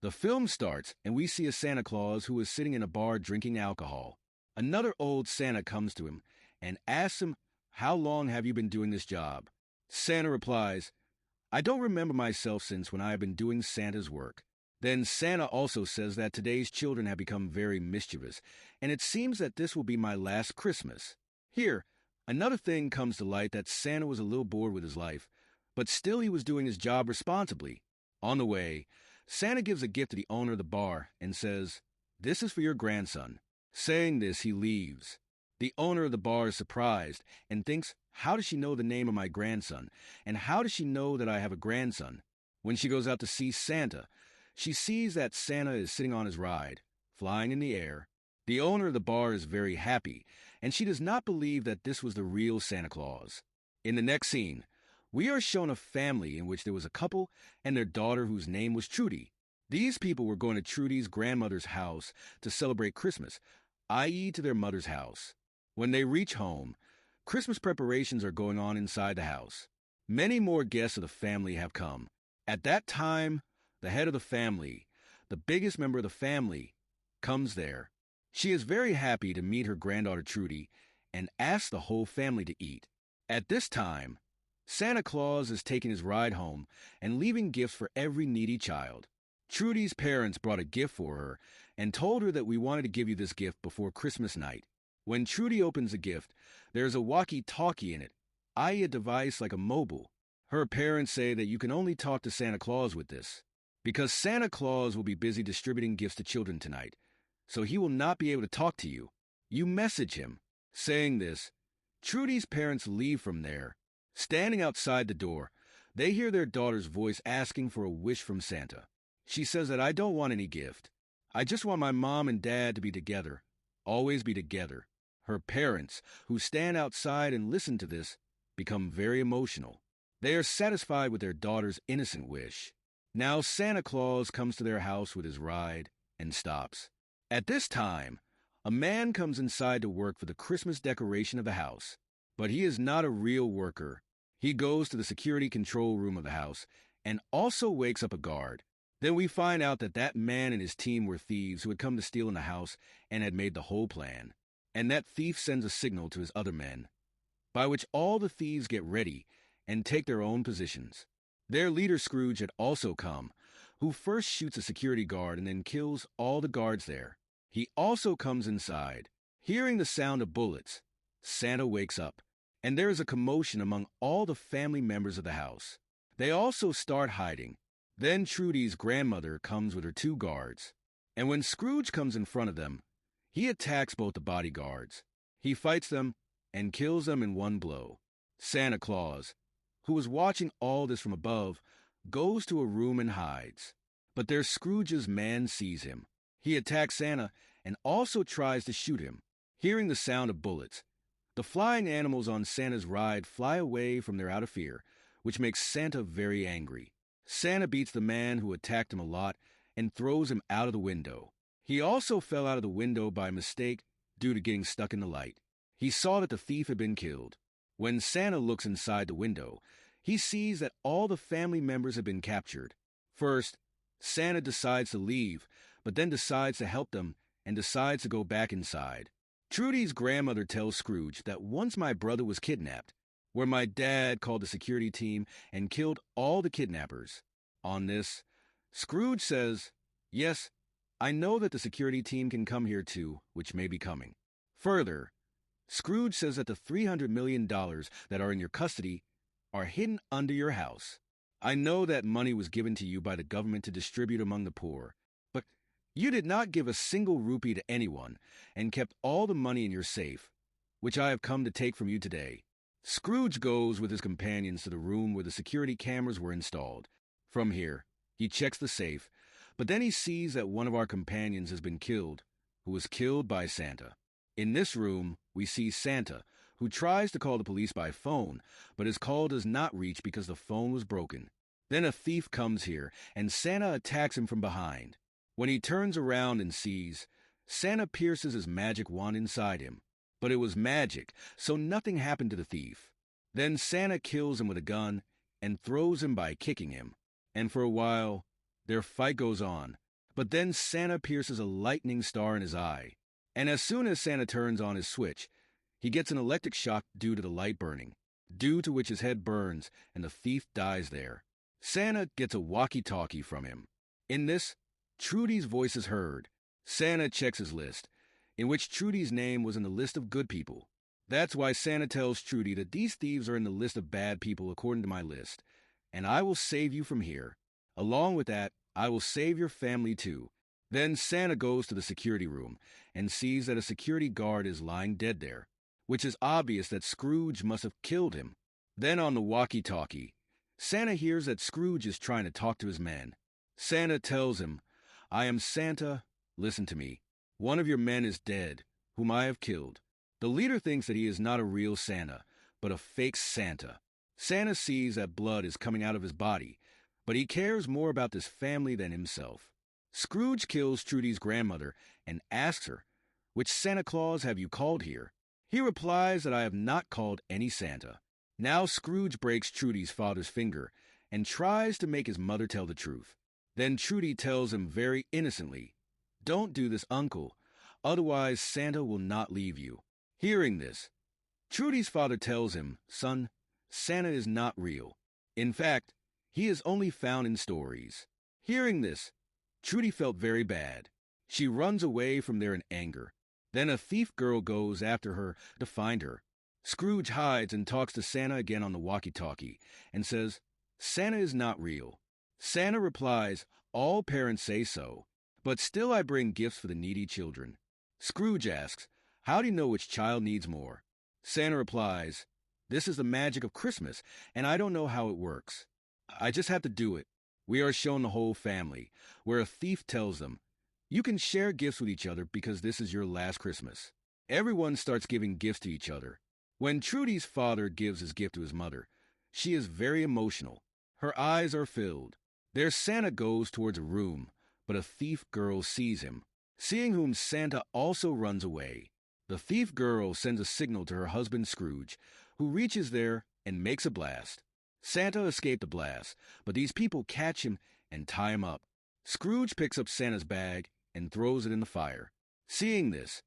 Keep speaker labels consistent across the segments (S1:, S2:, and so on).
S1: The film starts, and we see a Santa Claus who is sitting in a bar drinking alcohol. Another old Santa comes to him and asks him, "How long have you been doing this job?" Santa replies, "I don't remember myself since when I have been doing Santa's work." Then Santa also says that today's children have become very mischievous, and it seems that this will be my last Christmas. Here, another thing comes to light, that Santa was a little bored with his life, but still he was doing his job responsibly. On the way, Santa gives a gift to the owner of the bar and says, "This is for your grandson." Saying this, he leaves. The owner of the bar is surprised and thinks, "How does she know the name of my grandson? And how does she know that I have a grandson?" When she goes out to see Santa, she sees that Santa is sitting on his ride, flying in the air. The owner of the bar is very happy, and she does not believe that this was the real Santa Claus. In the next scene, we are shown a family in which there was a couple and their daughter whose name was Trudy. These people were going to Trudy's grandmother's house to celebrate Christmas, i.e. to their mother's house. When they reach home, Christmas preparations are going on inside the house. Many more guests of the family have come. At that time, the head of the family, the biggest member of the family, comes there. She is very happy to meet her granddaughter Trudy and asks the whole family to eat. At this time, Santa Claus is taking his ride home and leaving gifts for every needy child. Trudy's parents brought a gift for her and told her that we wanted to give you this gift before Christmas night. When Trudy opens the gift, there's a walkie-talkie in it, i.e. a device like a mobile. Her parents say that you can only talk to Santa Claus with this, because Santa Claus will be busy distributing gifts to children tonight, so he will not be able to talk to you. You message him. Saying this, Trudy's parents leave from there. Standing outside the door, they hear their daughter's voice asking for a wish from Santa. She says that I don't want any gift. I just want my mom and dad to be together, always be together. Her parents, who stand outside and listen to this, become very emotional. They are satisfied with their daughter's innocent wish. Now Santa Claus comes to their house with his ride and stops. At this time, a man comes inside to work for the Christmas decoration of the house. But he is not a real worker. He goes to the security control room of the house and also wakes up a guard. Then we find out that that man and his team were thieves who had come to steal in the house and had made the whole plan. And that thief sends a signal to his other men, by which all the thieves get ready and take their own positions. Their leader Scrooge had also come, who first shoots a security guard and then kills all the guards there. He also comes inside. Hearing the sound of bullets, Santa wakes up, and there is a commotion among all the family members of the house. They also start hiding. Then Trudy's grandmother comes with her two guards, and when Scrooge comes in front of them, he attacks both the bodyguards. He fights them and kills them in one blow. Santa Claus, who was watching all this from above, goes to a room and hides. But there Scrooge's man sees him. He attacks Santa and also tries to shoot him. Hearing the sound of bullets, the flying animals on Santa's ride fly away from there out of fear, which makes Santa very angry. Santa beats the man who attacked him a lot and throws him out of the window. He also fell out of the window by mistake due to getting stuck in the light. He saw that the thief had been killed. When Santa looks inside the window, he sees that all the family members have been captured. First, Santa decides to leave, but then decides to help them and decides to go back inside. Trudy's grandmother tells Scrooge that once my brother was kidnapped, where my dad called the security team and killed all the kidnappers. On this, Scrooge says, "Yes, I know that the security team can come here too, which may be coming." Further, Scrooge says that the $300 million that are in your custody are hidden under your house. I know that money was given to you by the government to distribute among the poor, but you did not give a single rupee to anyone and kept all the money in your safe, which I have come to take from you today. Scrooge goes with his companions to the room where the security cameras were installed. From here, he checks the safe, but then he sees that one of our companions has been killed, who was killed by Santa. In this room, we see Santa, who tries to call the police by phone, but his call does not reach because the phone was broken. Then a thief comes here, and Santa attacks him from behind. When he turns around and sees, Santa pierces his magic wand inside him. But it was magic, so nothing happened to the thief. Then Santa kills him with a gun and throws him by kicking him. And for a while, their fight goes on. But then Santa pierces a lightning star in his eye. And as soon as Santa turns on his switch, he gets an electric shock due to the light burning, due to which his head burns and the thief dies there. Santa gets a walkie-talkie from him. In this, Trudy's voice is heard. Santa checks his list, in which Trudy's name was in the list of good people. That's why Santa tells Trudy that these thieves are in the list of bad people according to my list, and I will save you from here. Along with that, I will save your family too. Then Santa goes to the security room and sees that a security guard is lying dead there, which is obvious that Scrooge must have killed him. Then on the walkie-talkie, Santa hears that Scrooge is trying to talk to his men. Santa tells him, I am Santa, listen to me. One of your men is dead, whom I have killed. The leader thinks that he is not a real Santa, but a fake Santa. Santa sees that blood is coming out of his body, but he cares more about this family than himself. Scrooge kills Trudy's grandmother and asks her, which Santa Claus have you called here? He replies that I have not called any Santa. Now Scrooge breaks Trudy's father's finger and tries to make his mother tell the truth. Then Trudy tells him very innocently, don't do this, uncle, otherwise Santa will not leave you. Hearing this, Trudy's father tells him, son, Santa is not real. In fact, he is only found in stories. Hearing this, Trudy felt very bad. She runs away from there in anger. Then a thief girl goes after her to find her. Scrooge hides and talks to Santa again on the walkie-talkie and says, Santa is not real. Santa replies, all parents say so, but still I bring gifts for the needy children. Scrooge asks, how do you know which child needs more? Santa replies, this is the magic of Christmas, and I don't know how it works. I just have to do it. We are shown the whole family, where a thief tells them, you can share gifts with each other because this is your last Christmas. Everyone starts giving gifts to each other. When Trudy's father gives his gift to his mother, she is very emotional. Her eyes are filled. There Santa goes towards a room, but a thief girl sees him, seeing whom Santa also runs away. The thief girl sends a signal to her husband Scrooge, who reaches there and makes a blast. Santa escaped the blast, but these people catch him and tie him up. Scrooge picks up Santa's bag and throws it in the fire. Seeing this,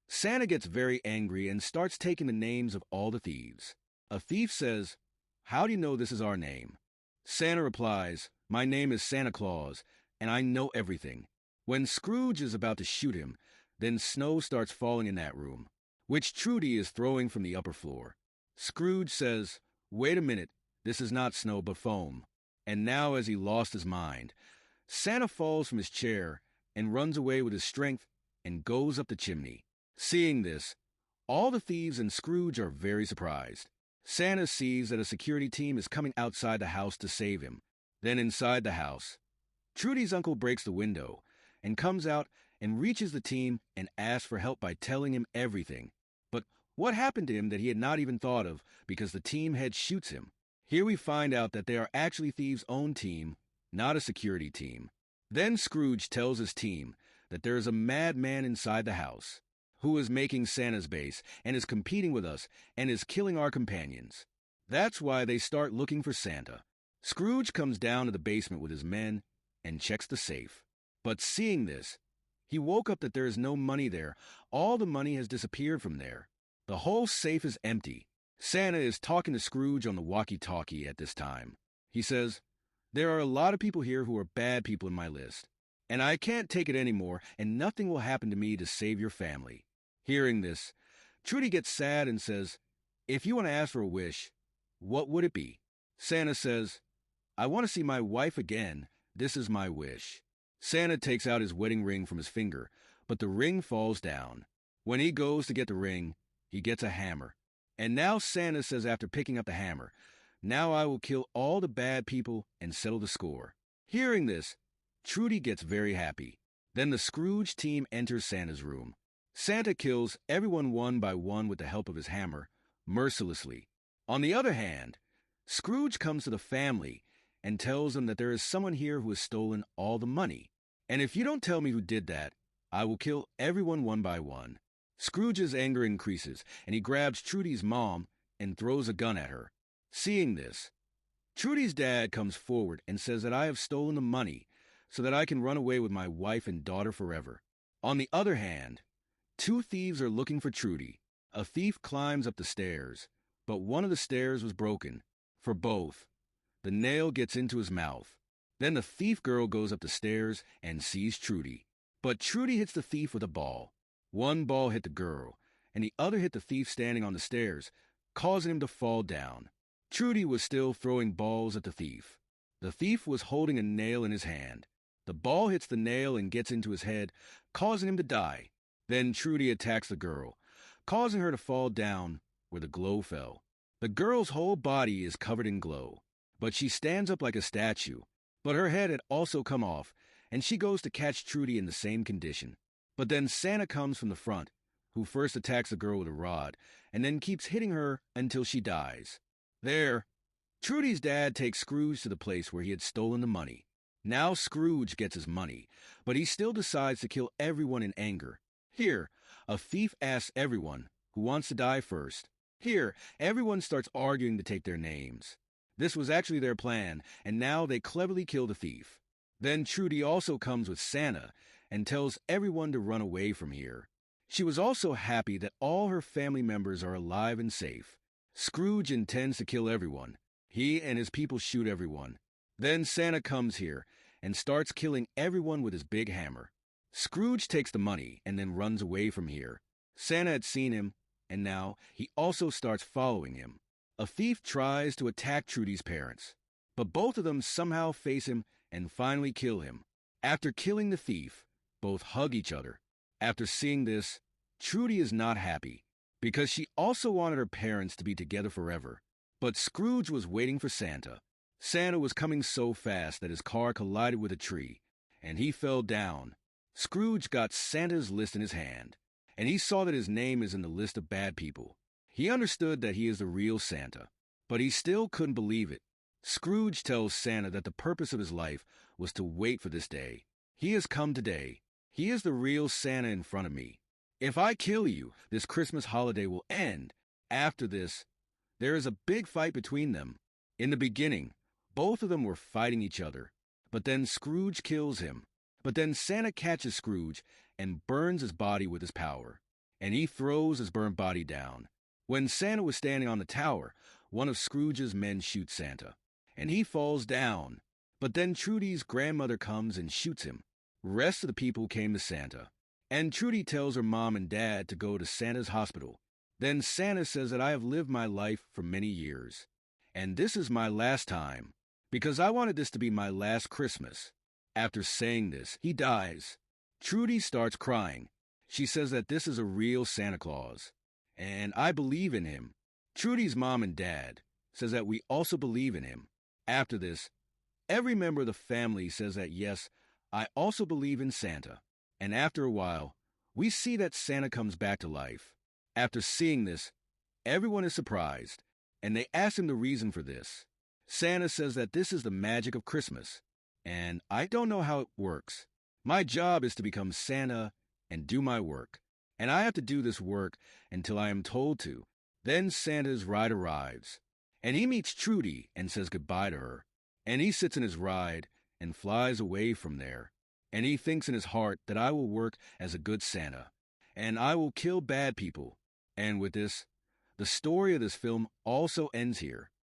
S1: Santa gets very angry and starts taking the names of all the thieves. A thief says, how do you know this is our name? Santa replies, my name is Santa Claus, and I know everything. When Scrooge is about to shoot him, then snow starts falling in that room, which Trudy is throwing from the upper floor. Scrooge says, wait a minute, this is not snow but foam. And now as he lost his mind, Santa falls from his chair and runs away with his strength and goes up the chimney. Seeing this, all the thieves and Scrooge are very surprised. Santa sees that a security team is coming outside the house to save him. Then inside the house, Trudy's uncle breaks the window and comes out and reaches the team and asks for help by telling him everything. But what happened to him that he had not even thought of because the team head shoots him? Here we find out that they are actually thieves' own team, not a security team. Then Scrooge tells his team that there is a madman inside the house who is making Santa's base and is competing with us and is killing our companions. That's why they start looking for Santa. Scrooge comes down to the basement with his men and checks the safe. But seeing this, he woke up that there is no money there. All the money has disappeared from there. The whole safe is empty. Santa is talking to Scrooge on the walkie-talkie at this time. He says, there are a lot of people here who are bad people in my list, and I can't take it anymore, and nothing will happen to me to save your family. Hearing this, Trudy gets sad and says, if you want to ask for a wish, what would it be? Santa says, I want to see my wife again. This is my wish. Santa takes out his wedding ring from his finger, but the ring falls down. When he goes to get the ring, he gets a hammer. And now Santa says after picking up the hammer, now I will kill all the bad people and settle the score. Hearing this, Trudy gets very happy. Then the Scrooge team enters Santa's room. Santa kills everyone one by one with the help of his hammer, mercilessly. On the other hand, Scrooge comes to the family and tells them that there is someone here who has stolen all the money. And if you don't tell me who did that, I will kill everyone one by one. Scrooge's anger increases, and he grabs Trudy's mom and throws a gun at her. Seeing this, Trudy's dad comes forward and says that I have stolen the money, so that I can run away with my wife and daughter forever. On the other hand, two thieves are looking for Trudy. A thief climbs up the stairs, but one of the stairs was broken. For both, the nail gets into his mouth. Then the thief girl goes up the stairs and sees Trudy. But Trudy hits the thief with a ball. One ball hit the girl, and the other hit the thief standing on the stairs, causing him to fall down. Trudy was still throwing balls at the thief. The thief was holding a nail in his hand. The ball hits the nail and gets into his head, causing him to die. Then Trudy attacks the girl, causing her to fall down where the glow fell. The girl's whole body is covered in glow, but she stands up like a statue. But her head had also come off, and she goes to catch Trudy in the same condition. But then Santa comes from the front, who first attacks the girl with a rod, and then keeps hitting her until she dies. There, Trudy's dad takes Scrooge to the place where he had stolen the money. Now Scrooge gets his money, but he still decides to kill everyone in anger. Here, a thief asks everyone who wants to die first. Here, everyone starts arguing to take their names. This was actually their plan, and now they cleverly kill the thief. Then Trudy also comes with Santa and tells everyone to run away from here. She was also happy that all her family members are alive and safe. Scrooge intends to kill everyone. He and his people shoot everyone. Then Santa comes here and starts killing everyone with his big hammer. Scrooge takes the money and then runs away from here. Santa had seen him, and now he also starts following him. A thief tries to attack Trudy's parents, but both of them somehow face him and finally kill him. After killing the thief, both hug each other. After seeing this, Trudy is not happy, because she also wanted her parents to be together forever. But Scrooge was waiting for Santa. Santa was coming so fast that his car collided with a tree, and he fell down. Scrooge got Santa's list in his hand, and he saw that his name is in the list of bad people. He understood that he is the real Santa, but he still couldn't believe it. Scrooge tells Santa that the purpose of his life was to wait for this day. He has come today. He is the real Santa in front of me. If I kill you, this Christmas holiday will end. After this, there is a big fight between them. In the beginning, both of them were fighting each other, but then Scrooge kills him. But then Santa catches Scrooge and burns his body with his power, and he throws his burnt body down. When Santa was standing on the tower, one of Scrooge's men shoots Santa, and he falls down. But then Trudy's grandmother comes and shoots him. The rest of the people came to Santa, and Trudy tells her mom and dad to go to Santa's hospital. Then Santa says that I have lived my life for many years, and this is my last time, because I wanted this to be my last Christmas. After saying this, he dies. Trudy starts crying. She says that this is a real Santa Claus, and I believe in him. Trudy's mom and dad says that we also believe in him. After this, every member of the family says that yes, I also believe in Santa. And after a while, we see that Santa comes back to life. After seeing this, everyone is surprised, and they ask him the reason for this. Santa says that this is the magic of Christmas, and I don't know how it works. My job is to become Santa and do my work, and I have to do this work until I am told to. Then Santa's ride arrives, and he meets Trudy and says goodbye to her, and he sits in his ride and flies away from there. And he thinks in his heart that I will work as a good Santa, and I will kill bad people. And with this, the story of this film also ends here.